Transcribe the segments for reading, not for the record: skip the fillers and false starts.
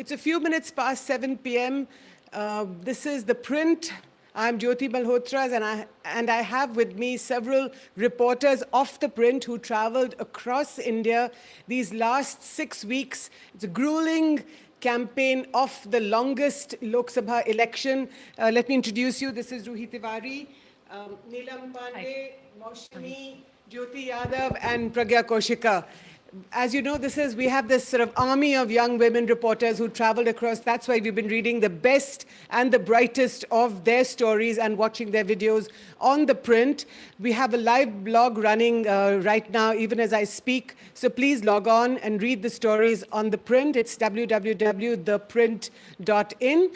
It's a few minutes past 7 p.m. This is The Print. I'm Jyoti Malhotra, and I have with me several reporters of The Print who traveled across India these last 6 weeks. It's a grueling campaign of the longest Lok Sabha election. Let me introduce you. This is Ruhi Tiwari, Neelam Pandey, Maushami, Jyoti Yadav, and Pragya Kaushika. As you know, we have this sort of army of young women reporters who traveled across. That's why we've been reading the best and the brightest of their stories and watching their videos on The Print. We have a live blog running right now, even as I speak. So please log on and read the stories on The Print. It's www.theprint.in.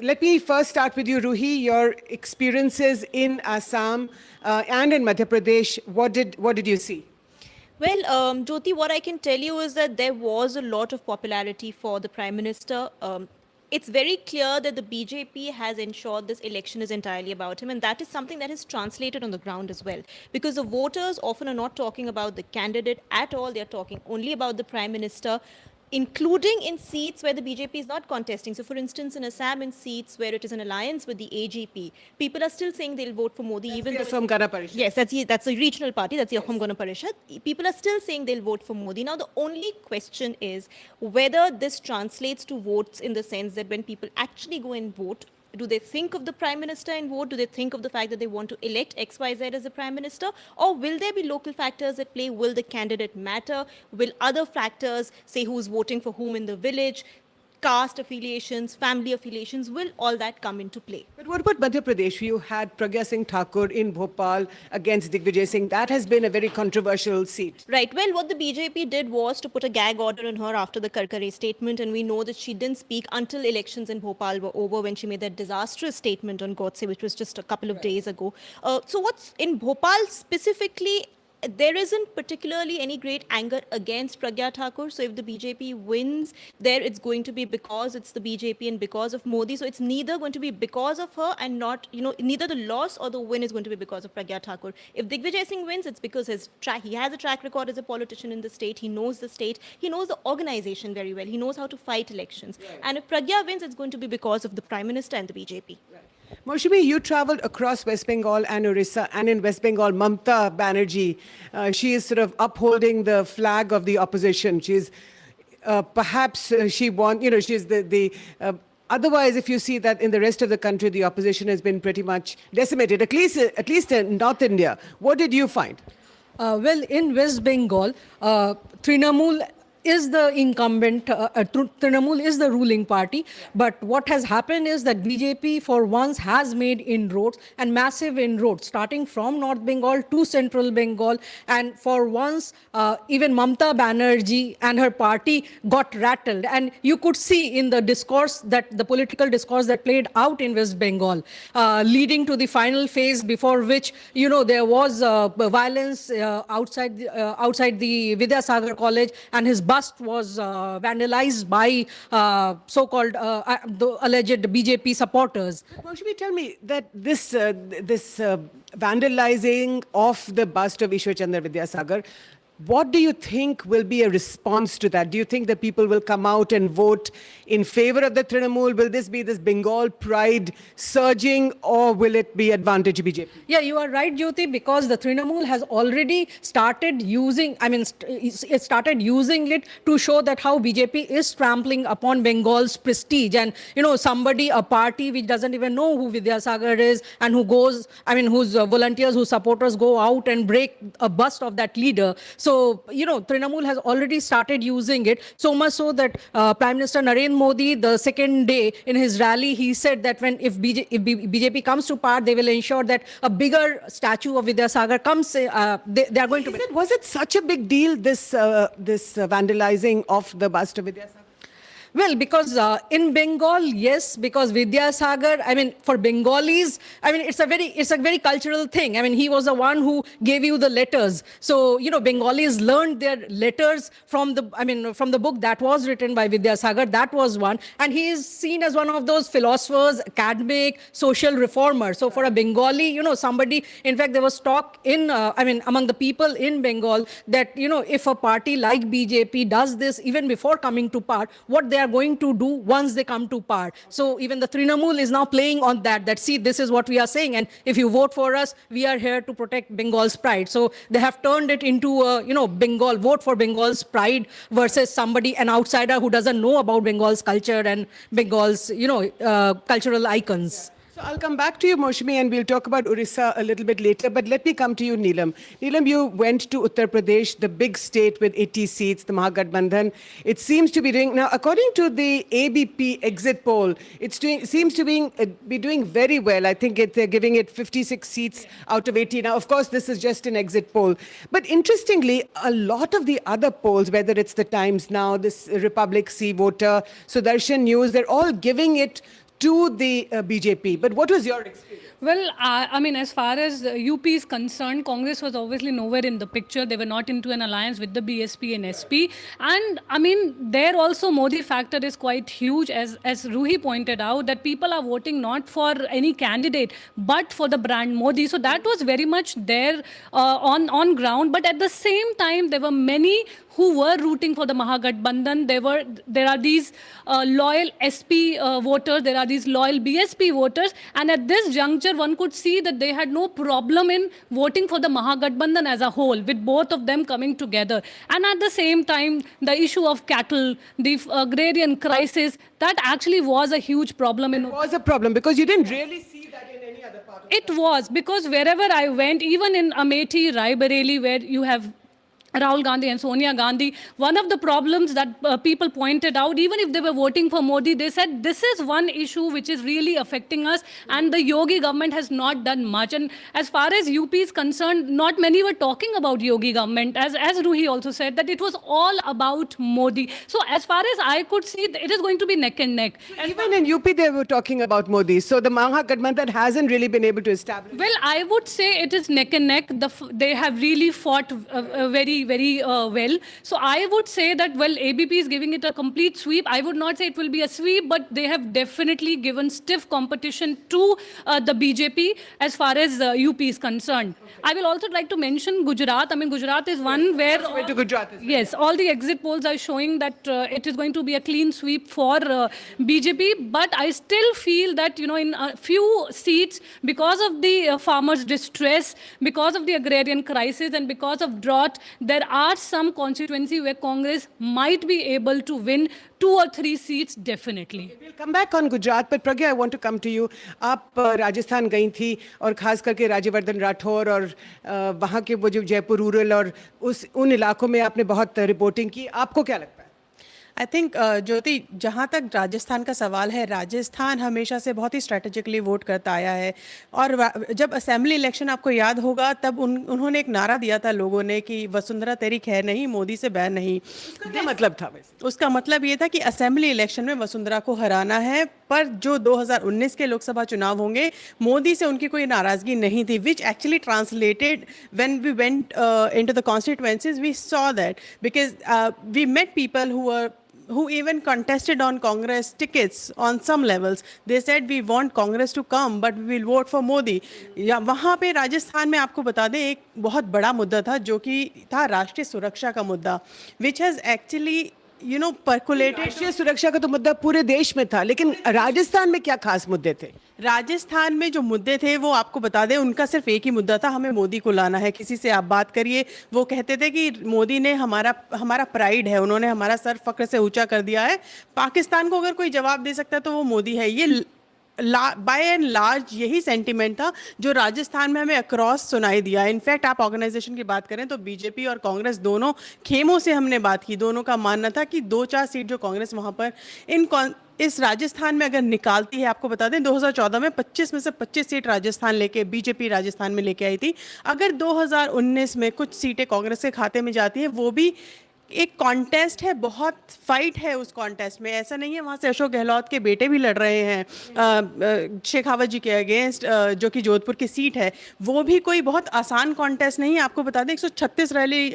Let me first start with you, Ruhi. Your experiences in Assam and in Madhya Pradesh, what did you see? Well, Jyoti, what I can tell you is that there was a lot of popularity for the Prime Minister. It's very clear that the BJP has ensured this election is entirely about him, and that is something that is translated on the ground as well. Because the voters often are not talking about the candidate at all. They're talking only about the Prime Minister, including in seats where the BJP is not contesting. So, for instance, in Assam, in seats where it is an alliance with the AGP, people are still saying they'll vote for Modi. That's even the Assam Gana Parishad. Yes, that's a regional party. That's the Assam Gana Parishad. People are still saying they'll vote for Modi. Now, the only question is whether this translates to votes in the sense that when people actually go and vote, do they think of the Prime Minister and vote? Do they think of the fact that they want to elect XYZ as the Prime Minister? Or will there be local factors at play? Will the candidate matter? Will other factors, say who's voting for whom in the village, caste affiliations, family affiliations, will all that come into play? But what about Madhya Pradesh? You had Pragya Singh Thakur in Bhopal against Digvijay Singh. That has been a very controversial seat. Right. Well, what the BJP did was to put a gag order on her after the Karkare statement, and we know that she didn't speak until elections in Bhopal were over, when she made that disastrous statement on Godse, which was just a couple of days ago. So what's in Bhopal specifically, there isn't particularly any great anger against Pragya Thakur. So if the BJP wins there, it's going to be because it's the BJP and because of Modi. So it's neither going to be because of her and not, neither the loss or the win is going to be because of Pragya Thakur. If Digvijay Singh wins, it's because he has a track record as a politician in the state. He knows the state. He knows the organization very well. He knows how to fight elections. Right. And if Pragya wins, it's going to be because of the Prime Minister and the BJP. Right. Maushami, you traveled across West Bengal and Orissa, and in West Bengal, Mamata Banerjee, she is sort of upholding the flag of the opposition. She's she won, she's otherwise, if you see that in the rest of the country, the opposition has been pretty much decimated, at least in North India. What did you find? Well, in West Bengal, Trinamool is the incumbent, Trinamool is the ruling party, but what has happened is that BJP for once has made inroads, and massive inroads, starting from North Bengal to Central Bengal, and for once even Mamata Banerjee and her party got rattled, and you could see in the discourse, that the political discourse that played out in West Bengal, leading to the final phase, before which there was violence outside the Vidyasagar College, and his bust was vandalized by so-called the alleged BJP supporters. Maushami, tell me that this vandalizing of the bust of Ishwar Chandra Vidyasagar, what do you think will be a response to that? Do you think that people will come out and vote in favor of the Trinamool? Will this be this Bengal pride surging, or will it be advantage BJP? Yeah, you are right, Jyoti, because the Trinamool has already started using, it started using it to show that how BJP is trampling upon Bengal's prestige. And, a party which doesn't even know who Vidyasagar is, and who goes, whose volunteers, whose supporters go out and break a bust of that leader. So, Trinamool has already started using it, so much so that Prime Minister Narendra Modi, the second day in his rally, he said that if BJP comes to power, they will ensure that a bigger statue of Vidyasagar comes. They are going to. Was it such a big deal, this vandalizing of the bust of Vidyasagar? Well, because in Bengal, yes, because Vidyasagar, for Bengalis, it's a very cultural thing. He was the one who gave you the letters. So, Bengalis learned their letters from the book that was written by Vidyasagar. That was one. And he is seen as one of those philosophers, academic, social reformers. So for a Bengali, somebody, in fact, there was talk among the people in Bengal that, if a party like BJP does this even before coming to power, what they are going to do once they come to power. So even the Trinamool is now playing on that see, this is what we are saying, and if you vote for us, we are here to protect Bengal's pride. So they have turned it into Bengal, vote for Bengal's pride versus somebody, an outsider who doesn't know about Bengal's culture and Bengal's cultural icons. So I'll come back to you, Moushami, and we'll talk about Orissa a little bit later. But let me come to you, Neelam. Neelam, you went to Uttar Pradesh, the big state with 80 seats, the Mahagathbandhan. It seems to be doing, now according to the ABP exit poll, seems to be doing very well. I think they're giving it 56 seats out of 80. Now, of course, this is just an exit poll. But interestingly, a lot of the other polls, whether it's the Times Now, this Republic, C Voter, Sudarshan News, they're all giving it to the BJP. But what was your experience? Well, I mean, as far as UP is concerned, Congress was obviously nowhere in the picture. They were not into an alliance with the BSP and SP. And I mean, there also Modi factor is quite huge, as Ruhi pointed out, that people are voting not for any candidate, but for the brand Modi. So that was very much there on ground. But at the same time, there were many who were rooting for the Mahagathbandhan. There are these loyal SP voters, there are these loyal BSP voters, and at this juncture, one could see that they had no problem in voting for the Mahagathbandhan as a whole, with both of them coming together. And at the same time, the issue of cattle, the agrarian crisis, that actually was a huge problem. It was a problem because you didn't really see that in any other part of It was, because wherever I went, even in Amethi, Raebareli, where you have Rahul Gandhi and Sonia Gandhi, one of the problems that people pointed out, even if they were voting for Modi, they said this is one issue which is really affecting us, and the Yogi government has not done much. And as far as UP is concerned, not many were talking about Yogi government. As Ruhi also said, that it was all about Modi. So as far as I could see, it is going to be neck and neck. Even in UP, they were talking about Modi. So the Mahagathbandhan hasn't really been able to establish. Well, I would say it is neck and neck. They have really fought very well. So I would say that, well, ABP is giving it a complete sweep. I would not say it will be a sweep, but they have definitely given stiff competition to the BJP as far as UP is concerned. I will also like to mention Gujarat. I mean, Gujarat is one where... Went to Gujarat. Yes, all the exit polls are showing that it is going to be a clean sweep for BJP. But I still feel that, in a few seats, because of the farmers' distress, because of the agrarian crisis, and because of drought, there are some constituency where Congress might be able to win 2 or 3 seats, definitely. We'll come back on Gujarat, but Pragya, I want to come to you. आप राजस्थान गई थी और खास करके राज्यवर्धन राठौर और वहाँ के वो जो जयपुर रूरल और उन इलाकों में आपने बहुत रिपोर्टिंग की. आपको क्या लगता है? आई थिंक ज्योति, जहाँ तक राजस्थान का सवाल है, राजस्थान हमेशा से बहुत ही स्ट्रेटेजिकली वोट करता आया है. और जब असेंबली इलेक्शन आपको याद होगा, तब उन्होंने एक नारा दिया था लोगों ने कि वसुंधरा तेरी खैर नहीं, मोदी से बैर नहीं. उसका क्या मतलब था वैसे? उसका मतलब ये था कि असेंबली इलेक्शन में वसुंधरा को हराना है, पर जो 2019 के लोकसभा चुनाव होंगे, मोदी से उनकी कोई नाराज़गी नहीं थी, which actually translated when we went into the constituencies. We saw that because we met people who even contested on Congress tickets on some levels. They said we want Congress to come, but we will vote for Modi. या वहाँ पे राजस्थान में आपको बता दें, एक बहुत बड़ा मुद्दा था जो कि था राष्ट्रीय सुरक्षा का मुद्दा, which has actually percolated. राष्ट्रीय सुरक्षा का तो मुद्दा पूरे देश में था, लेकिन राजस्थान में क्या खास मुद्दे थे? राजस्थान में जो मुद्दे थे वो आपको बता दें, उनका सिर्फ एक ही मुद्दा था, हमें मोदी को लाना है. किसी से आप बात करिए, वो कहते थे कि मोदी ने हमारा प्राइड है, उन्होंने हमारा सर फक्र से ऊंचा कर दिया है. पाकिस्तान को अगर कोई जवाब दे सकता है तो वो मोदी है. ये बाय एंड लार्ज यही सेंटिमेंट था जो राजस्थान में हमें अक्रॉस सुनाई दिया. इनफैक्ट आप ऑर्गेनाइजेशन की बात करें तो बीजेपी और कांग्रेस दोनों खेमों से हमने बात की. दोनों का मानना था कि 2-4 सीट जो कांग्रेस वहाँ पर इस राजस्थान में अगर निकालती है, आपको बता दें 2014 में 25 में से 25 सीट राजस्थान लेके बीजेपी राजस्थान में लेके आई थी. अगर 2019 में कुछ सीटें कांग्रेस के खाते में जाती हैं, वो भी एक कॉन्टेस्ट है, बहुत फाइट है उस कॉन्टेस्ट में. ऐसा नहीं है वहाँ से अशोक गहलोत के बेटे भी लड़ रहे हैं शेखावत जी के अगेंस्ट, जो कि जोधपुर की सीट है. वो भी कोई बहुत आसान कॉन्टेस्ट नहीं है. आपको बता दें 136 रैली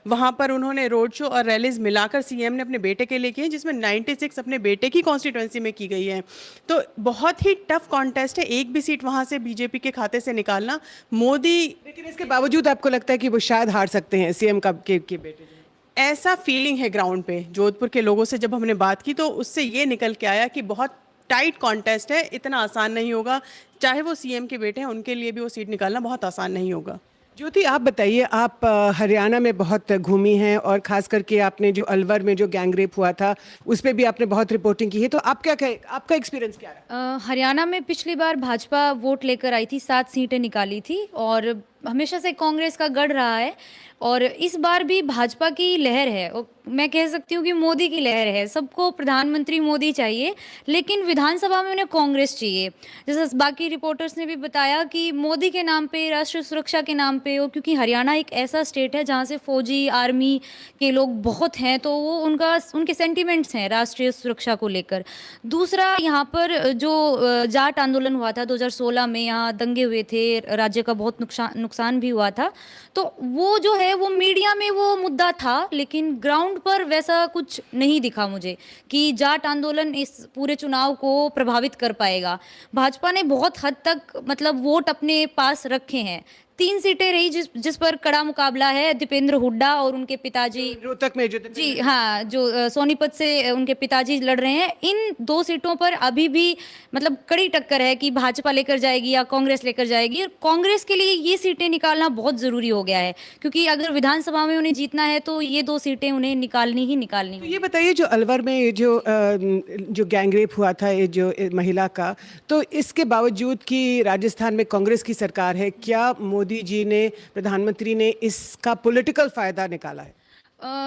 वहाँ पर उन्होंने रोड शो और रैलीज मिलाकर सीएम ने अपने बेटे के लिए की हैं, जिसमें 96 अपने बेटे की कॉन्स्टिट्यूएंसी में की गई है. तो बहुत ही टफ कॉन्टेस्ट है, एक भी सीट वहाँ से बीजेपी के खाते से निकालना. मोदी, लेकिन इसके बावजूद आपको लगता है कि वो शायद हार सकते हैं सीएम के बेटे? ऐसा फीलिंग है ग्राउंड पे। जोधपुर के लोगों से जब हमने बात की तो उससे ये निकल के आया कि बहुत टाइट कॉन्टेस्ट है, इतना आसान नहीं होगा। चाहे वो सीएम के बेटे हैं, उनके लिए भी वो सीट निकालना बहुत आसान नहीं होगा। ज्योति, आप बताइए, आप हरियाणा में बहुत घूमी हैं और खास करके आपने जो अलवर में जो गैंग रेप हुआ था उस पर भी आपने बहुत रिपोर्टिंग की है, तो आप क्या कहें, आपका एक्सपीरियंस क्या रहा? हरियाणा में पिछली बार भाजपा वोट लेकर आई थी, 7 सीटें निकाली थी और हमेशा से कांग्रेस का गढ़ रहा है और इस बार भी भाजपा की लहर है और मैं कह सकती हूँ कि मोदी की लहर है। सबको प्रधानमंत्री मोदी चाहिए, लेकिन विधानसभा में उन्हें कांग्रेस चाहिए। जैसे बाकी रिपोर्टर्स ने भी बताया कि मोदी के नाम पे, राष्ट्रीय सुरक्षा के नाम पे, और क्योंकि हरियाणा एक ऐसा स्टेट है जहाँ से फौजी आर्मी के लोग बहुत हैं, तो वो उनके सेंटिमेंट्स हैं राष्ट्रीय सुरक्षा को लेकर। दूसरा, यहाँ पर जो जाट आंदोलन हुआ था 2016 में, यहाँ दंगे हुए थे, राज्य का बहुत नुकसान भी हुआ था, तो वो जो है वो मीडिया में वो मुद्दा था, लेकिन ग्राउंड पर वैसा कुछ नहीं दिखा मुझे कि जाट आंदोलन इस पूरे चुनाव को प्रभावित कर पाएगा। भाजपा ने बहुत हद तक मतलब वोट अपने पास रखे हैं। 3 सीटें रही जिस पर कड़ा मुकाबला है, दीपेंद्र हुड्डा और उनके पिताजी रोहतक में जो जी हाँ, जो सोनीपत से उनके पिताजी लड़ रहे हैं। इन 2 सीटों पर अभी भी मतलब कड़ी टक्कर है कि भाजपा लेकर जाएगी या कांग्रेस लेकर जाएगी, और कांग्रेस के लिए ये सीटें निकालना बहुत ज़रूरी हो गया है, क्योंकि अगर विधानसभा में उन्हें जीतना है तो ये 2 सीटें उन्हें निकालनी ही निकालनी तो ये बताइए, जो अलवर में ये जो गैंग रेप हुआ था, ये जो महिला का, तो इसके बावजूद कि राजस्थान में कांग्रेस की सरकार है, क्या मोदी जी ने, प्रधानमंत्री ने इसका पॉलिटिकल फायदा निकाला है?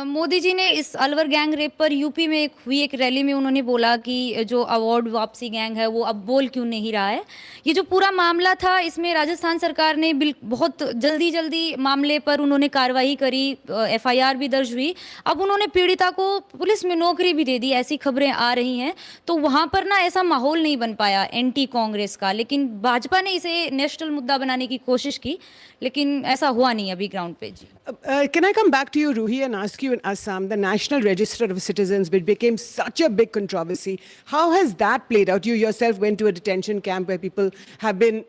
मोदी जी ने इस अलवर गैंग रेप पर यूपी में हुई एक रैली में उन्होंने बोला कि जो अवार्ड वापसी गैंग है वो अब बोल क्यों नहीं रहा है। ये जो पूरा मामला था, इसमें राजस्थान सरकार ने बहुत जल्दी मामले पर उन्होंने कार्रवाई करी, एफआईआर भी दर्ज हुई। अब उन्होंने पीड़िता को पुलिस में नौकरी भी दे दी, ऐसी खबरें आ रही हैं। तो वहाँ पर ना ऐसा माहौल नहीं बन पाया एंटी कांग्रेस का, लेकिन भाजपा ने इसे नेशनल मुद्दा बनाने की कोशिश की, लेकिन ऐसा हुआ नहीं अभी ग्राउंड पे। जी, Can I come back to you, Ruhi, and ask you, in Assam, the National Register of Citizens, which became such a big controversy, how has that played out? You yourself went to a detention camp where people have been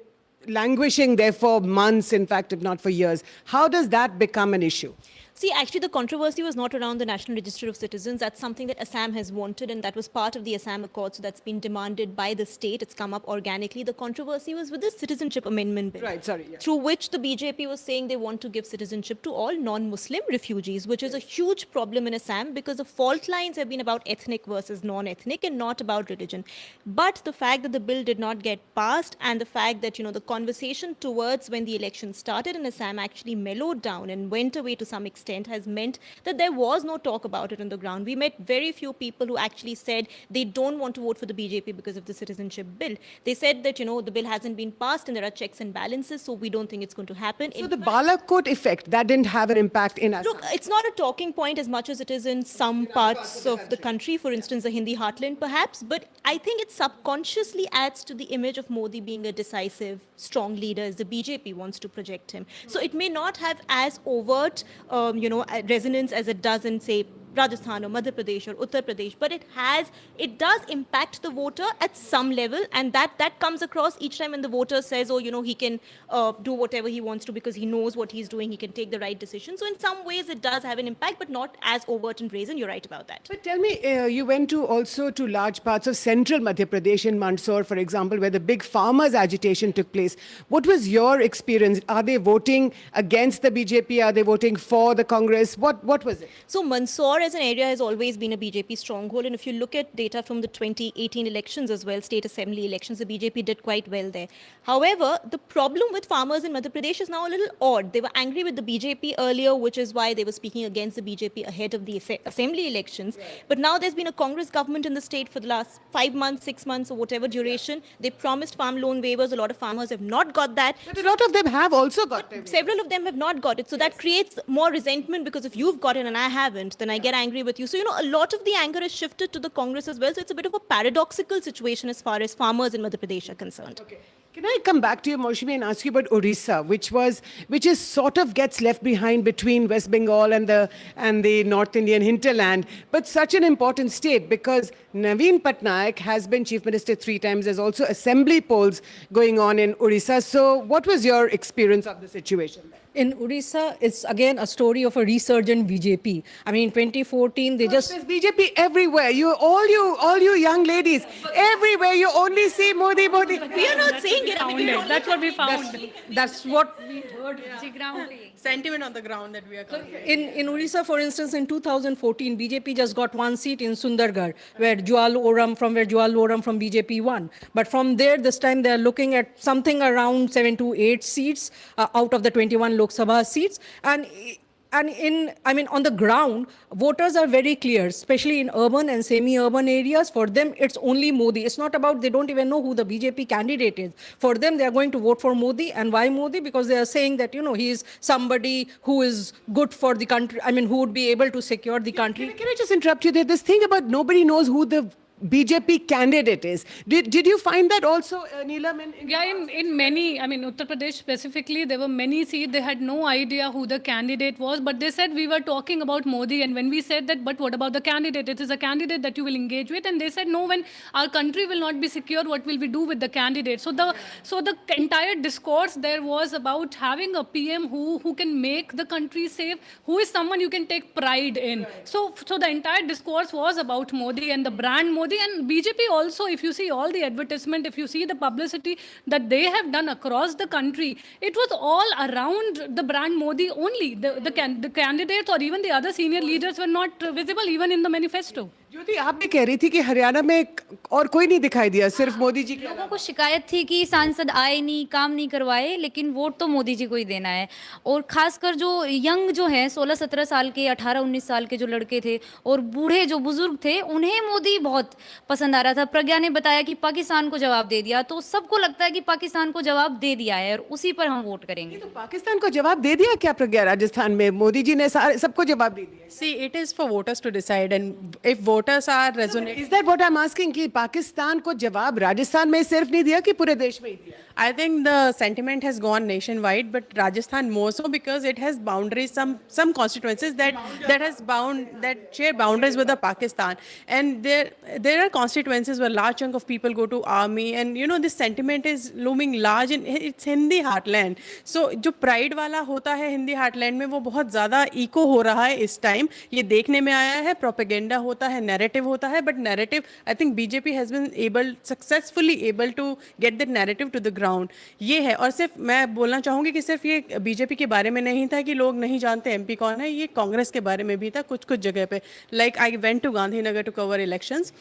languishing there for months, in fact, if not for years. How does that become an issue? See, actually, the controversy was not around the National Register of Citizens. That's something that Assam has wanted, and that was part of the Assam Accord, so that's been demanded by the state. It's come up organically. The controversy was with the Citizenship Amendment Bill, Right, sorry, yeah. through which the BJP was saying they want to give citizenship to all non-Muslim refugees, which is a huge problem in Assam because the fault lines have been about ethnic versus non-ethnic and not about religion. But the fact that the bill did not get passed, and the fact that, the conversation towards when the election started in Assam actually mellowed down and went away to some extent, has meant that there was no talk about it on the ground. We met very few people who actually said they don't want to vote for the BJP because of the citizenship bill. They said that, the bill hasn't been passed and there are checks and balances, so we don't think it's going to happen. So the Balakot effect, that didn't have an impact in Assam? Look, it's not a talking point as much as it is in some parts of the country, for instance, the Hindi heartland perhaps, but I think it subconsciously adds to the image of Modi being a decisive, strong leader as the BJP wants to project him. So it may not have as overt, resonance as it does in, say, Rajasthan or Madhya Pradesh or Uttar Pradesh, but it does impact the voter at some level, and that comes across each time when the voter says, oh, he can do whatever he wants to because he knows what he's doing, he can take the right decision. So in some ways it does have an impact, but not as overt and brazen. You're right about that. But tell me, you went also to large parts of central Madhya Pradesh, in Mandsaur, for example, where the big farmers' agitation took place. What was your experience? Are they voting against the BJP? Are they voting for the Congress? What was it? So Mandsaur as an area has always been a BJP stronghold, and if you look at data from the 2018 elections as well, state assembly elections, the BJP did quite well there. However, the problem with farmers in Madhya Pradesh is now a little odd. They were angry with the BJP earlier, which is why they were speaking against the BJP ahead of the assembly elections. Right. But now there's been a Congress government in the state for the last 5 months, 6 months, or whatever duration. They promised farm loan waivers. A lot of farmers have not got that. But a lot of them have also got it. Several of them have not got it. So that creates more resentment, because if you've got it and I haven't, then I get angry with you. So, a lot of the anger has shifted to the Congress as well. So it's a bit of a paradoxical situation as far as farmers in Madhya Pradesh are concerned. Okay. Can I come back to you, Maushami, and ask you about Orissa, which is sort of gets left behind between West Bengal and the North Indian hinterland, but such an important state because Naveen Patnaik has been chief minister 3 times. There's also assembly polls going on in Orissa. So what was your experience of the situation there? In Orissa, it's again a story of a resurgent BJP. I mean, in 2014, they just... There's BJP everywhere. All you young ladies, everywhere you only see Modi, Modi. We are not saying it. Found it. That's what we found. That's what we heard. Sentiment on the ground that we are coming. In Orissa, for instance, in 2014, BJP just got one seat in Sundargarh, where Jwal Oram from BJP won. But from there, this time they are looking at something around 7 to 8 seats out of the 21 Lok Sabha seats. On the ground, voters are very clear, especially in urban and semi-urban areas. For them, it's only Modi. It's not about, they don't even know who the BJP candidate is. For them, they are going to vote for Modi. And why Modi? Because they are saying that, he is somebody who is good for the country, who would be able to secure the country. Can I just interrupt you there? This thing about nobody knows who the BJP candidate is. Did you find that also, Neelam? Yeah, in many, Uttar Pradesh specifically, there were many seats. They had no idea who the candidate was, but they said we were talking about Modi. And when we said that, but what about the candidate? It is a candidate that you will engage with. And they said, no, when our country will not be secure, what will we do with the candidate? So the entire discourse there was about having a PM who can make the country safe, who is someone you can take pride in. So the entire discourse was about Modi and the brand Modi. And BJP also, if you see all the advertisement, if you see the publicity that they have done across the country, it was all around the brand Modi only. The candidates or even the other senior leaders were not visible even in the manifesto. ज्योति आप भी कह रही थी कि हरियाणा में और कोई नहीं दिखाई दिया, सिर्फ मोदी जी के लोगों को शिकायत थी कि सांसद आए नहीं, काम नहीं करवाए, लेकिन वोट तो मोदी जी को ही देना है। और खासकर जो यंग जो हैं 16-17 साल के, 18-19 साल के जो लड़के थे और बूढ़े जो बुजुर्ग थे, उन्हें मोदी बहुत पसंद आ रहा था। प्रज्ञा ने बताया कि पाकिस्तान को जवाब दे दिया, तो सबको लगता है कि पाकिस्तान को जवाब दे दिया है और उसी पर हम वोट करेंगे। तो पाकिस्तान को जवाब दे दिया क्या प्रज्ञा? राजस्थान में मोदी जी ने सबको जवाब दे दिया। See, it is for voters to decide, and if voters are resonating. Is that what I'm asking? कि पाकिस्तान को जवाब राजस्थान में सिर्फ नहीं दिया कि पूरे देश में ही दिया? I think the sentiment has gone nationwide, but Rajasthan more so because it has boundaries, some constituencies that share boundaries with the Pakistan, and there are constituencies where large chunk of people go to army, and this sentiment is looming large in it's Hindi heartland. So जो pride वाला होता है Hindi heartland में, वो बहुत ज़्यादा echo हो रहा है इस time. ये देखने में आया है, propaganda होता है, narrative होता है, but narrative, I think BJP has been successfully able to get that narrative to the ground. ये है। और सिर्फ मैं बोलना चाहूँगी कि सिर्फ ये बीजेपी के बारे में नहीं था कि लोग नहीं जानते एमपी कौन है, ये कांग्रेस के बारे में भी था कुछ जगह पे। Like I went to Gandhinagar to cover elections,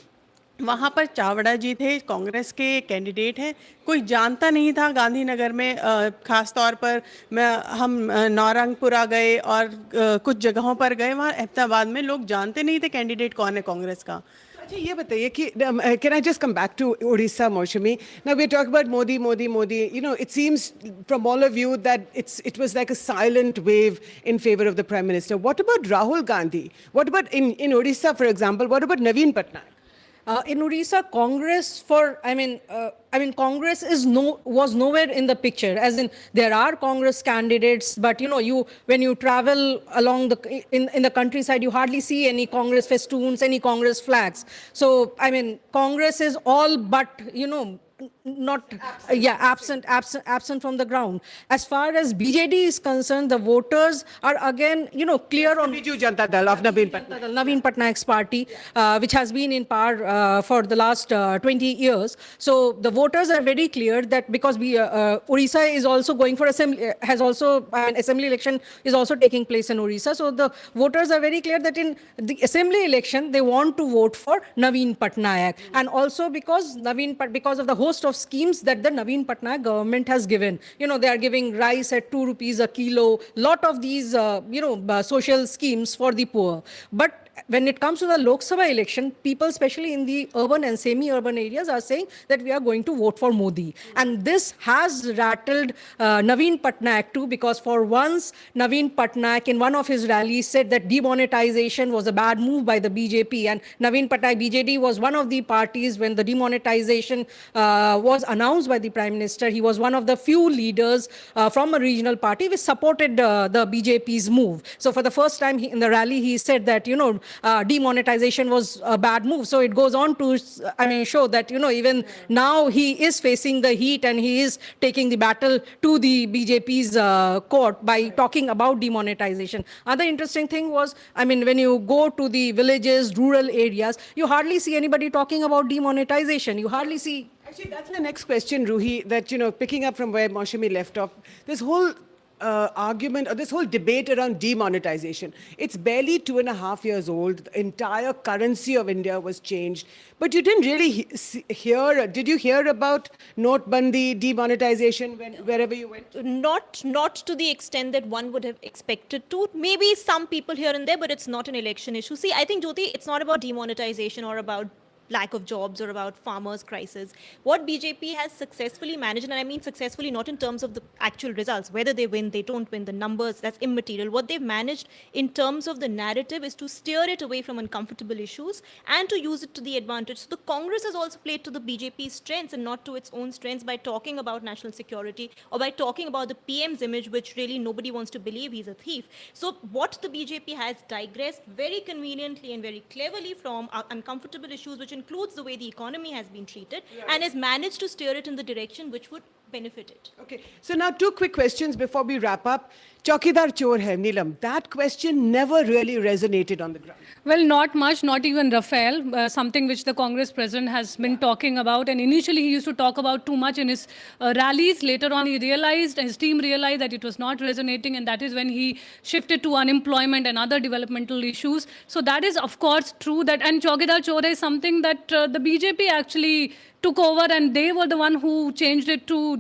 वहाँ पर चावड़ा जी थे, कांग्रेस के कैंडिडेट हैं, कोई जानता नहीं था गांधीनगर में। ख़ास तौर पर हम नौरंगपुरा गए और कुछ जगहों पर गए, वहाँ अहमदाबाद में लोग जानते नहीं थे कैंडिडेट कौन है कांग्रेस का। अच्छा ये बताइए कि can I just come back to Orissa, Maushami? Now we're talking about Modi. It seems from all of you that it was like a silent wave in favor of the Prime Minister. What about Rahul Gandhi? What about in Orissa, for example? What about Naveen Patnaik? In Orissa, Congress Congress was nowhere in the picture. As in, there are Congress candidates, but when you travel along in the countryside, you hardly see any Congress festoons, any Congress flags. So Congress is all but not absent from the ground. As far as BJD is concerned, the voters are again clear on Biju Janata Dal of Naveen Patnaik. Naveen Patnaik's party, which has been in power for the last 20 years. So the voters are very clear that because Orissa is also going for assembly, assembly election is also taking place in Orissa. So the voters are very clear that in the assembly election they want to vote for Naveen Patnaik, and also because of the host of schemes that the Naveen Patnaik government has given. They are giving rice at 2 rupees a kilo, lot of these, social schemes for the poor. But when it comes to the Lok Sabha election, people, especially in the urban and semi-urban areas, are saying that we are going to vote for Modi. And this has rattled Naveen Patnaik too, because for once, Naveen Patnaik in one of his rallies said that demonetization was a bad move by the BJP. And Naveen Patnaik, BJD, was one of the parties when the demonetization was announced by the Prime Minister. He was one of the few leaders from a regional party which supported the BJP's move. So for the first time in the rally, he said that, demonetization was a bad move. So it goes on to, show that, even now he is facing the heat and he is taking the battle to the BJP's court by talking about demonetization. Other interesting thing was, when you go to the villages, rural areas, you hardly see anybody talking about demonetization. You hardly see. Actually, that's my next question, Ruhi, that, picking up from where Maushami left off, this whole argument or this whole debate around demonetization, it's barely 2.5 years old. The entire currency of India was changed. But you didn't really did you hear about Notbandi, demonetization wherever you went? Not to the extent that one would have expected to. Maybe some people here and there, but it's not an election issue. See, I think, Jyoti, it's not about demonetization or about lack of jobs or about farmers' crisis. What BJP has successfully managed, and I mean successfully not in terms of the actual results, whether they win, they don't win, the numbers, that's immaterial. What they've managed in terms of the narrative is to steer it away from uncomfortable issues and to use it to the advantage. So the Congress has also played to the BJP's strengths and not to its own strengths by talking about national security or by talking about the PM's image, which really nobody wants to believe he's a thief. So what the BJP has digressed very conveniently and very cleverly from uncomfortable issues, which includes the way the economy has been treated, and has managed to steer it in the direction which would benefit it. Okay, so now 2 quick questions before we wrap up. Chaukidar chor hai, Neelam. That question never really resonated on the ground. Well, not much, not even Rafael, something which the Congress president has been talking about. And initially he used to talk about too much in his rallies. Later on he realized, his team realized that it was not resonating, and that is when he shifted to unemployment and other developmental issues. So that is, of course, true. That, and Chaukidar Chore is something that the BJP actually took over, and they were the one who changed it to,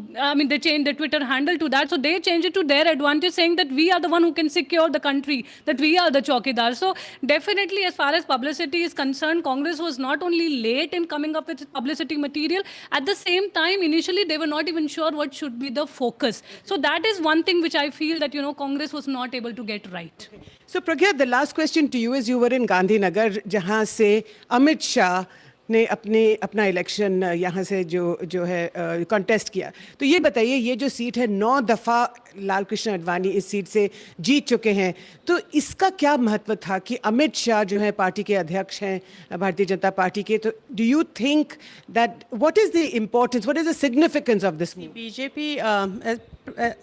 they changed the Twitter handle to that. So they changed it to their advantage, saying that we are the one who can secure the country, that we are the Chaukidar. So definitely, as far as publicity is concerned, Congress was not only late in coming up with publicity material, at the same time, initially, they were not even sure what should be the focus. So that is one thing which I feel that, Congress was not able to get right. So Pragya, the last question to you is, you were in Gandhinagar, jahan se Amit Shah ने अपना election यहाँ से जो है contest किया. तो ये बताइए, ये जो सीट है 9 दफ़ा लाल कृष्ण आडवाणी इस सीट से जीत चुके हैं, तो इसका क्या महत्व था कि अमित शाह जो है पार्टी के अध्यक्ष हैं भारतीय जनता पार्टी के, तो do you think that what is the importance, what is the significance of this move? BJP,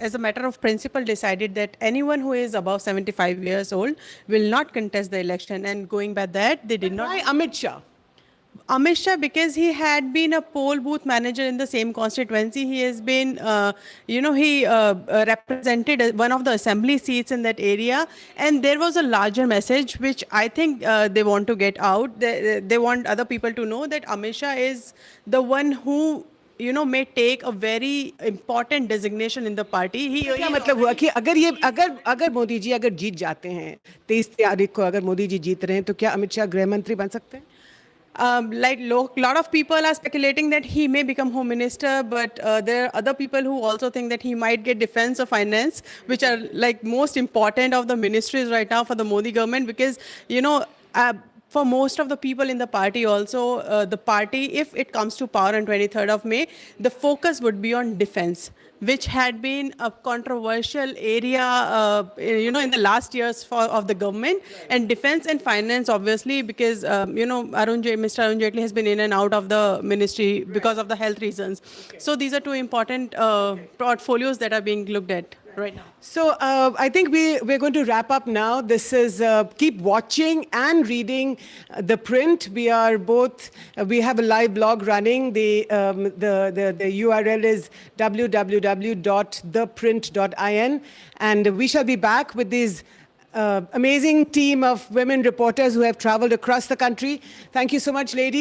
as a matter of principle, decided that anyone who is above 75 years old will not contest the election. And going by that, they did not. Why Amit Shah? Amit Shah, because he had been a poll booth manager in the same constituency. He has been, he represented one of the assembly seats in that area. And there was a larger message, which I think they want to get out. They want other people to know that Amit Shah is the one who, may take a very important designation in the party. क्या मतलब हुआ कि अगर मोदी जी अगर जीत जाते हैं 23 तारीख को, अगर मोदी जी जीत रहे हैं, तो क्या अमित शाह गृह मंत्री बन सकते हैं? Lot of people are speculating that he may become home minister, but there are other people who also think that he might get defense or finance, which are most important of the ministries right now for the Modi government, because for most of the people in the party also, the party, if it comes to power on 23rd of May, the focus would be on defense, which had been a controversial area, in the last years of the government, and defense and finance, obviously, because, Mr. Arun Jaitley has been in and out of the ministry because of the health reasons. So these are two important portfolios that are being looked at right now. So I think we're going to wrap up now. This is keep watching and reading ThePrint. We have a live blog running. The URL is www.theprint.in, and we shall be back with these amazing team of women reporters who have traveled across the country. Thank you so much, ladies.